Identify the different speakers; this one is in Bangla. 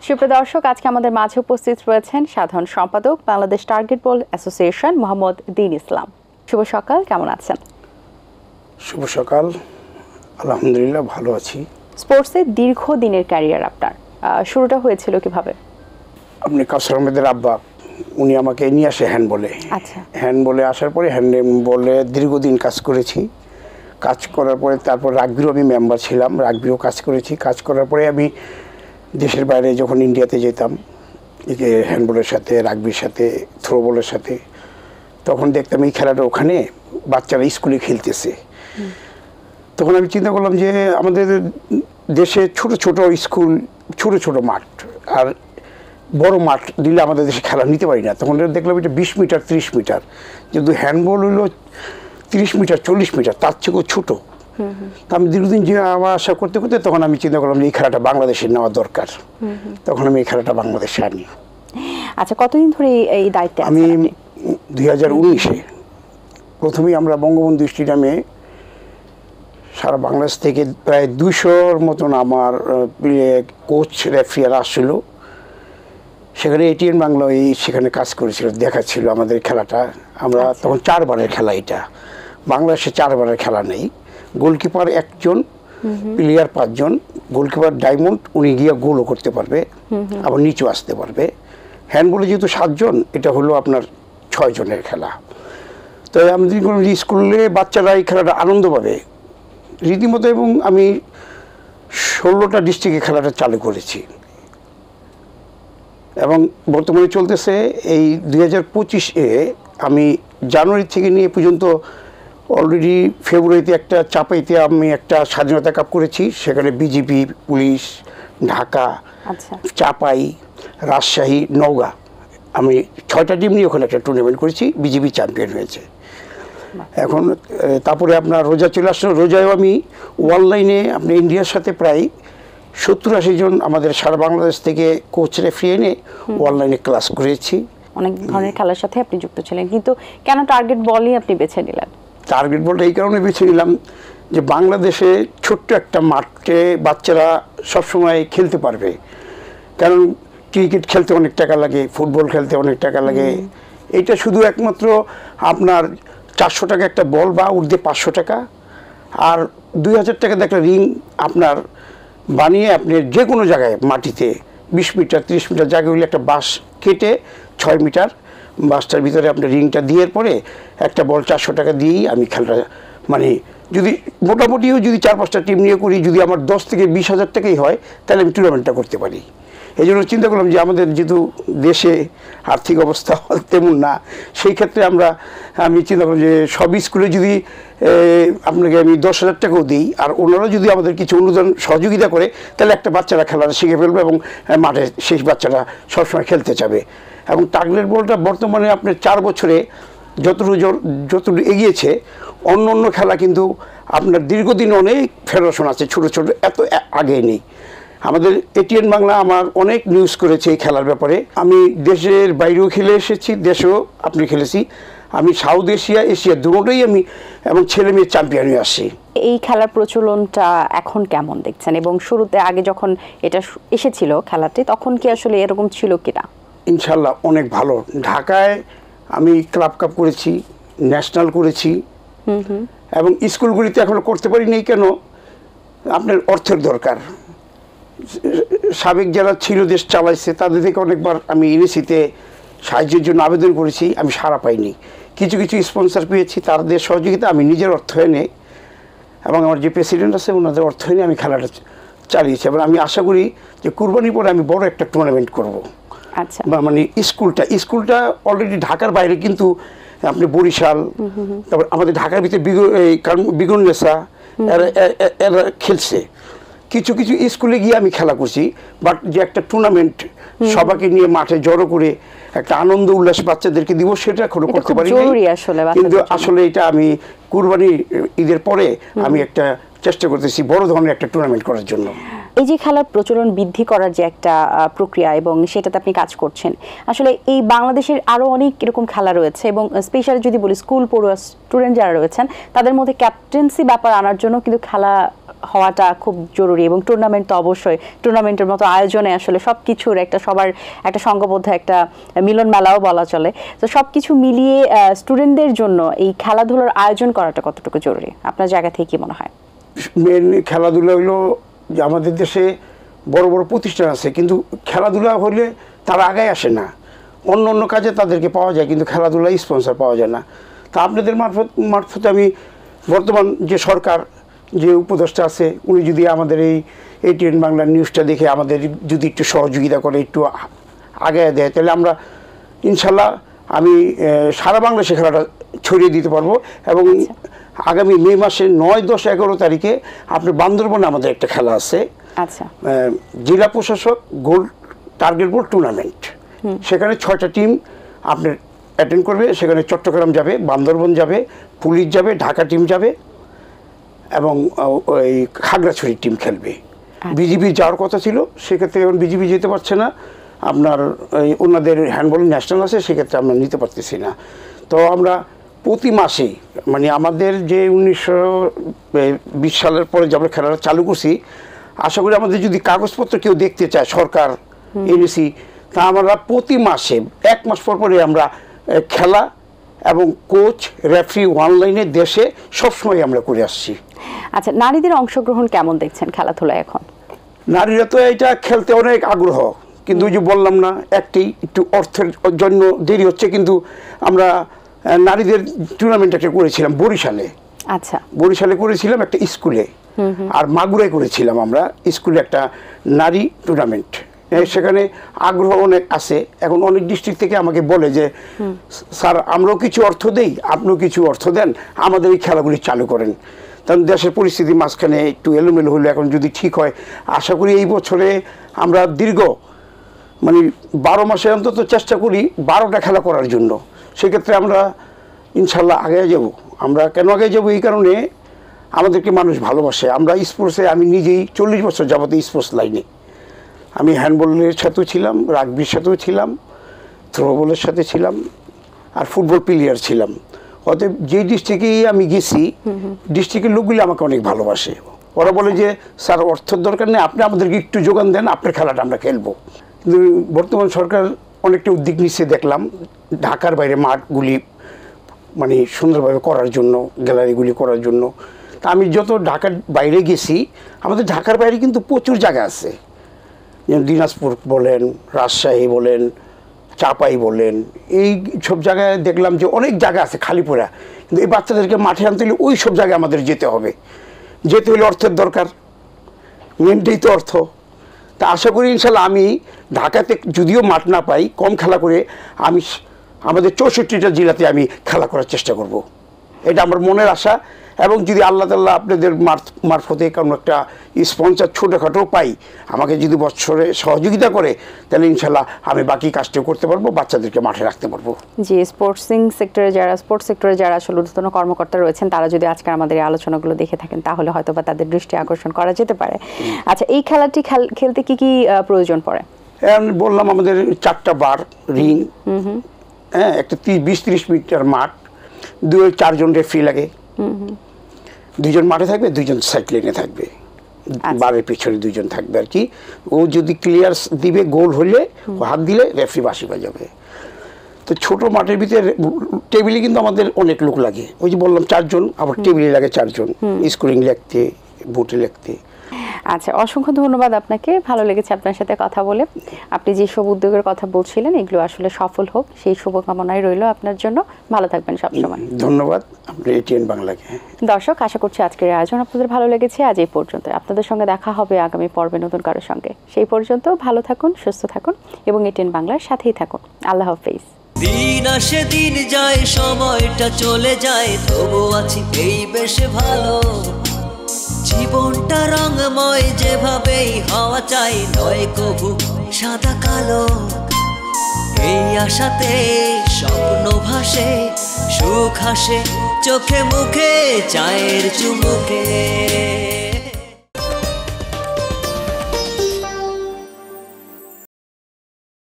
Speaker 1: সুপ্রিয় দর্শক, আজকে আমাদের মাঝে উপস্থিত রয়েছেন সাধারণ সম্পাদক বাংলাদেশ টার্গেট বল অ্যাসোসিয়েশন মোহাম্মদ দীন ইসলাম। শুভ সকাল, কেমন আছেন?
Speaker 2: শুভ সকাল, আলহামদুলিল্লাহ ভালো আছি।
Speaker 1: স্পোর্টসে দীর্ঘদিনের ক্যারিয়ার আপনার, শুরুটা হয়েছিল কিভাবে?
Speaker 2: আপনি কাউসার আহমেদের আব্বা, উনি আমাকে নিয়ে আসে হ্যান্ডবলে।
Speaker 1: আচ্ছা,
Speaker 2: হ্যান্ডবলে আসার পরে হ্যান্ডবলে দীর্ঘদিন কাজ করেছি। কাজ করার পরে তারপর রাগবিরও আমি মেম্বার ছিলাম, রাগবিরও কাজ করেছি। কাজ করার পরে আমি দেশের বাইরে যখন ইন্ডিয়াতে যেতাম হ্যান্ডবলের সাথে, রাগবির সাথে, থ্রোবলের সাথে, তখন দেখতাম এই খেলাটা ওখানে বাচ্চারা স্কুলে খেলতেছে। তখন আমি চিন্তা করলাম যে আমাদের দেশে ছোট ছোট স্কুল, ছোট ছোট মাঠ, আর বড় মাঠ দিলে আমাদের দেশে খেলা নিতে পারি না। তখন দেখলাম এটা 20 মিটার 30 মিটার, কিন্তু হ্যান্ডবল হলো 30 মিটার 40 মিটার, তার চেয়েও ছোটো। তা আমি দীর্ঘদিন যে আমার আশা করতে করতে তখন আমি চিন্তা করলাম যে এই খেলাটা বাংলাদেশে নেওয়া দরকার। তখন আমি এই খেলাটা বাংলাদেশে আনি।
Speaker 1: আচ্ছা, কতদিন ধরে এই দায়িত্বে?
Speaker 2: আমি 2019-এ প্রথমেই আমরা বঙ্গবন্ধু স্টেডিয়ামে সারা বাংলাদেশ থেকে প্রায় 200-র মতন আমার কোচ রেফারিরা আসছিল। সেখানে এটিএন বাংলা সেখানে কাজ করেছিল, দেখাচ্ছিল আমাদের খেলাটা। আমরা তখন 4 বারের খেলা, এটা বাংলাদেশে 4 বারের খেলা নেই। গোলকিপার 1জন, প্লেয়ার 5 জন। গোলকিপার ডায়মন্ড, উনি গিয়ে গোলও করতে পারবে, আবার নিচেও আসতে পারবে। হ্যান্ডবলে যেহেতু 7 জন, এটা হলো আপনার 6 জনের খেলা। তো আমি স্কুলে বাচ্চারা এই খেলাটা আনন্দ পাবে রীতিমতো, এবং আমি 16টা ডিস্ট্রিক্টে খেলাটা চালু করেছি। এবং বর্তমানে চলতেছে এই 2025-এ আমি জানুয়ারি থেকে নিয়ে পর্যন্ত অলরেডি ফেব্রুয়ারিতে একটা চাপাইতে আমি একটা স্বাধীনতা কাপ করেছি। সেখানে বিজিবি, পুলিশ, ঢাকা, চাপাই, রাজশাহী, নওগাঁ, আমি 6টা টিম নিয়ে ওখানে একটা টুর্নামেন্ট করেছি। বিজিবি চ্যাম্পিয়ন হয়েছে। এখন তারপরে আপনার রোজা চলে আসলো। রোজায়ও আমি অনলাইনে আপনি ইন্ডিয়ার সাথে প্রায় 70-80 জন আমাদের সারা বাংলাদেশ থেকে কোচ রেফারি এনে অনলাইনে ক্লাস করেছি।
Speaker 1: অনেক ধরনের খেলার সাথে আপনি যুক্ত ছিলেন, কিন্তু কেন টার্গেট বলই আপনি বেছে নিলেন?
Speaker 2: টার্গেট বলটা এই কারণে বেছে নিলাম যে বাংলাদেশে ছোট্ট একটা মাঠে বাচ্চারা সবসময় খেলতে পারবে। কারণ ক্রিকেট খেলতে অনেক টাকা লাগে, ফুটবল খেলতে অনেক টাকা লাগে। এটা শুধু একমাত্র আপনার 400 টাকা একটা বল বা ঊর্ধ্বে 500 টাকা, আর 2000 টাকা দিয়ে একটা রিং আপনার বানিয়ে আপনি যে কোনো জায়গায় মাটিতে 20 মিটার 30 মিটার জায়গা হলে একটা বাঁশ কেটে 6 মিটার বাসটার ভিতরে আপনার রিংটা দিয়ে পরে একটা বল 400 টাকা দিয়েই আমি খেলাটা, মানে যদি মোটামুটিও যদি 4-5টা টিম নিয়ে করি, যদি আমার 10 থেকে 20,000 টাকাই হয়, তাহলে আমি টুর্নামেন্টটা করতে পারি। এই জন্য চিন্তা করলাম যে আমাদের যেহেতু দেশে আর্থিক অবস্থা তেমন না, সেই ক্ষেত্রে আমি চিন্তা করলাম যে সব স্কুলে যদি আপনাকে আমি 10,000 টাকাও দিই, আর ওনারা যদি আমাদের কিছু অনুদান সহযোগিতা করে, তাহলে একটা বাচ্চারা খেলাটা শিখে ফেলবে এবং মাঠে সেই বাচ্চারা সবসময় খেলতে চাবে। এবং টার্গেট বলটা বর্তমানে আপনার 4 বছরে যতটুকু এগিয়েছে, অন্য অন্য খেলা কিন্তু আপনার দীর্ঘদিন অনেক ফেডারেশন আছে, ছোট ছোট, এত আগে নেই। আমাদের এটিএন বাংলা আমার অনেক নিউজ করেছে এই খেলার ব্যাপারে। আমি দেশের বাইরেও খেলে এসেছি, দেশেও আপনি খেলেছি। আমি সাউথ এশিয়া, এশিয়া দুটোই আমি এবং ছেলে মেয়ে চ্যাম্পিয়ন হয়ে আসছি।
Speaker 1: এই খেলার প্রচলনটা এখন কেমন দেখছেন, এবং শুরুতে আগে যখন এটা এসেছিল খেলাটি, তখন কি আসলে এরকম ছিল কিনা?
Speaker 2: ইনশাল্লাহ অনেক ভালো। ঢাকায় আমি ক্লাব কাপ করেছি, ন্যাশনাল করেছি, এবং স্কুলগুলিতে এখনো করতে পারিনি। কেন? আপনার অর্থের দরকার। সাবেক যারা ছিল, দেশ চালাইছে, তাদের থেকে অনেকবার আমি ইউনিসিতে সাহায্যের জন্য আবেদন করেছি, আমি সাড়া পাইনি। কিছু কিছু স্পন্সর পেয়েছি, তাদের সহযোগিতা আমি নিজের অর্থায়নে এবং আমার যে প্রেসিডেন্ট আছে ওনাদের অর্থায়নে আমি খেলাটা চালিয়েছি। এবং আমি আশা করি যে কুরবানির পরে আমি বড় একটা টুর্নামেন্ট করব।
Speaker 1: আচ্ছা,
Speaker 2: মানে স্কুলটা অলরেডি ঢাকার বাইরে, কিন্তু আপনি বরিশাল, তারপর আমাদের ঢাকার ভিতরে বিগননেসা এরা খেলছে। কিছু কিছু স্কুলে গিয়ে আমি খেলা করছি, বাট যে একটা টুর্নামেন্ট সবাইকে নিয়ে মাঠে জড়ো করে একটা আনন্দ উল্লাস বাচ্চাদেরকে দিব, সেটা এখনো করতে পারি। কিন্তু আসলে এটা আমি কুরবানি ঈদের পরে আমি একটা চেষ্টা করতেছি বড় ধরনের একটা টুর্নামেন্ট করার জন্য।
Speaker 1: এই যে খেলার প্রচলন বৃদ্ধি করার যে একটা প্রক্রিয়া এবং সেটাতে আপনি কাজ করছেন, আসলে এই বাংলাদেশের আরও অনেক এরকম খেলা রয়েছে এবং স্পেশালি যদি বলি স্কুল পড়ুয়া স্টুডেন্ট যারা রয়েছেন তাদের মধ্যে ক্যাপ্টেন্সি ব্যাপার আনার জন্য কিন্তু খেলা হওয়াটা খুব জরুরি এবং টুর্নামেন্ট তো অবশ্যই, টুর্নামেন্টের মতো আয়োজনে আসলে সব কিছুর একটা সবার একটা সংঘবদ্ধ একটা মিলন মেলাও বলা চলে। তো সব কিছু মিলিয়ে স্টুডেন্টদের জন্য এই খেলাধুলার আয়োজন করাটা কতটুকু জরুরি আপনার জায়গা থেকে কি মনে হয়?
Speaker 2: মেন খেলাধুলা হলো যে আমাদের দেশে বড় বড় প্রতিষ্ঠান আছে, কিন্তু খেলাধুলা হলে তারা আগায় আসে না। অন্য অন্য কাজে তাদেরকে পাওয়া যায়, কিন্তু খেলাধুলায় স্পন্সর পাওয়া যায় না। তা আপনাদের মারফতে আমি বর্তমান যে সরকার, যে উপদেষ্টা আছে, উনি যদি আমাদের এই ATN বাংলা নিউজটা দেখে আমাদের যদি একটু সহযোগিতা করে, একটু আগে দেয়, তাহলে আমরা ইনশাল্লাহ আমি সারা বাংলাদেশে খেলাটা ছড়িয়ে দিতে পারবো। এবং আগামী মে মাসের 9, 10, 11 তারিখে আপনার বান্দরবনে আমাদের একটা খেলা আছে।
Speaker 1: আচ্ছা,
Speaker 2: জেলা প্রশাসক গোল্ড টার্গেট বোর্ড টুর্নামেন্ট। সেখানে 6টা টিম আপনার অ্যাটেন্ড করবে। সেখানে চট্টগ্রাম যাবে, বান্দরবন যাবে, পুলিশ যাবে, ঢাকা টিম যাবে এবং ওই খাগড়াছড়ির টিম খেলবে। বিজিবি যাওয়ার কথা ছিল, সেক্ষেত্রে এখন বিজিবি যেতে পারছে না। আপনার ওনাদের হ্যান্ডবল ন্যাশনাল আছে, সেক্ষেত্রে আমরা নিতে পারতেছি না। তো আমরা প্রতি মাসে, মানে আমাদের যে 1920 সালের পরে যে আমরা খেলাটা চালু করছি, আশা করি আমাদের যদি কাগজপত্র কেউ দেখতে চায়, সরকার এনেছি, তা আমরা প্রতি মাসে 1 মাস পর পরে আমরা খেলা এবং কোচ রেফারি অনলাইনে দেশে সবসময় আমরা করে আসছি।
Speaker 1: আচ্ছা, নারীদের অংশগ্রহণ কেমন দেখছেন খেলাধুলায় এখন?
Speaker 2: নারীরা তো এটা খেলতে অনেক আগ্রহ, কিন্তু ওই যে বললাম না, একটু অর্থের জন্য দেরি হচ্ছে। কিন্তু আমরা নারীদের টুর্নামেন্ট একটা করেছিলাম বরিশালে।
Speaker 1: আচ্ছা,
Speaker 2: বরিশালে করেছিলাম একটা স্কুলে, আর মাগুরায় করেছিলাম আমরা স্কুলে একটা নারী টুর্নামেন্ট। সেখানে আগ্রহ অনেক আছে। এখন অনেক ডিস্ট্রিক্ট থেকে আমাকে বলে যে স্যার, আমরাও কিছু অর্থ দেই, আপনিও কিছু অর্থ দেন, আমাদের এই খেলাগুলি চালু করেন। কারণ দেশের পরিস্থিতি মাঝখানে একটু এলোমেলো হলো, এখন যদি ঠিক হয়, আশা করি এই বছরে আমরা দীর্ঘ 12 মাসে অন্তত চেষ্টা করি 12টা খেলা করার জন্য। সেক্ষেত্রে আমরা ইনশাল্লাহ আগে যাব। আমরা কেন আগে যাব? এই কারণে আমাদেরকে মানুষ ভালোবাসে। আমরা স্পোর্টসে, আমি নিজেই 40 বছর যাবত স্পোর্টস লাইনে। আমি হ্যান্ডবলের সাথেও ছিলাম, রাগবির সাথেও ছিলাম, থ্রোবলের সাথে ছিলাম, আর ফুটবল প্লেয়ার ছিলাম। অতএব যে ডিস্ট্রিক্টেই আমি গেছি, ডিস্ট্রিক্টের লোকগুলি আমাকে অনেক ভালোবাসে। ওরা বলে যে স্যার, অর্থের দরকার নেই, আপনি আমাদেরকে একটু যোগান দেন, আপনার খেলাটা আমরা খেলবো। কিন্তু বর্তমান সরকার অনেকটা উদ্যোগ নিচ্ছে দেখলাম, ঢাকার বাইরে মাঠগুলি সুন্দরভাবে করার জন্য, গ্যালারিগুলি করার জন্য। তা আমি যত ঢাকার বাইরে গেছি, আমাদের ঢাকার বাইরে কিন্তু প্রচুর জায়গা আছে। যেমন দিনাজপুর বলেন, রাজশাহী বলেন, চাপাই বলেন, এই সব জায়গায় দেখলাম যে অনেক জায়গা আছে খালি পড়া। কিন্তু এই বাচ্চাদেরকে মাঠে আনতে হলে ওই সব জায়গায় আমাদের যেতে হবে। যেতে হলে অর্থের দরকার, মেনটাই তো অর্থ। তা আশা করি ইনশাল্লাহ আমি ঢাকাতে যদিও মাঠ না পাই, কম খেলা করে আমি আমাদের 64টা জেলাতে আমি খেলা করার চেষ্টা করব। এটা আমার মনের আশা। এবং যদি আল্লাহ তাআলা আপনাদের মারফতে কোনো একটা স্পন্সর ছোটোখাটো পাই, আমাকে যদি বছরে সহযোগিতা করে, তাহলে ইনশাল্লাহ আমি বাকি কাজটাও করতে পারবো, বাচ্চাদেরকে মাঠে রাখতে পারবো।
Speaker 1: জি, স্পোর্টস সেক্টরে যারা আসলে ঊর্ধ্বতন কর্মকর্তা রয়েছেন, তারা যদি আজকে আমাদের এই আলোচনাগুলো দেখে থাকেন, তাহলে হয়তো বা তাদের দৃষ্টি আকর্ষণ করা যেতে পারে। আচ্ছা, এই খেলাটি খেলতে কি কি প্রয়োজন পড়ে?
Speaker 2: আমি বললাম আমাদের 4টা বার, রিং, হ্যাঁ, একটা 20-30 মিটার মাঠ, 2-4 জন রেফারি লাগে। 2 জন মাঠে থাকবে, 2 জন সাইড লাইনে থাকবে, বারের পিছনে 2 জন থাকবে আর কি। ও যদি ক্লিয়ার দিবে, গোল হলে হাত দিলে রেফারি বাঁশি বাজাবে। তো ছোট মাঠের ভিতরে টেবিলে কিন্তু আমাদের অনেক লোক লাগে। ওই যে বললাম 4 জন, আবার টেবিলে লাগে 4 জন, স্কোরিং লিখতে, বুটে লিখতে।
Speaker 1: আচ্ছা, অসংখ্য ধন্যবাদ আপনাকে। ভালো লেগেছে আপনার সাথে কথা বলে। আপনি যে সব উদ্যোগের কথা বলছিলেন, এগুলো আসলে সফল হোক, সেই শুভকামনাই রইল আপনার জন্য। ভালো থাকবেন সবসময়।
Speaker 2: ধন্যবাদ আপনার ATN বাংলাকে।
Speaker 1: দর্শক, আশা করছি আজকের আয়োজন আপনাদের ভালো লেগেছে। আজ এই পর্যন্ত। আপনাদের সঙ্গে দেখা হবে আগামী পর্বে নতুন কারোর সঙ্গে। সেই পর্যন্ত ভালো থাকুন, সুস্থ থাকুন এবং ATN বাংলার সাথেই থাকুন। আল্লাহ হাফেজ।
Speaker 3: দিন আসে দিন যায়, সময়টা চলে যায়, তবু আছি এই বেশ ভালো। জীবনটা রঙময়, যেভাবেই হওয়া চাই, নয় কভু সাদা কালো। এই আশাতে স্বপ্ন ভাসে, সুখ হাসে চোখে মুখে, চায়ের চুমুকে।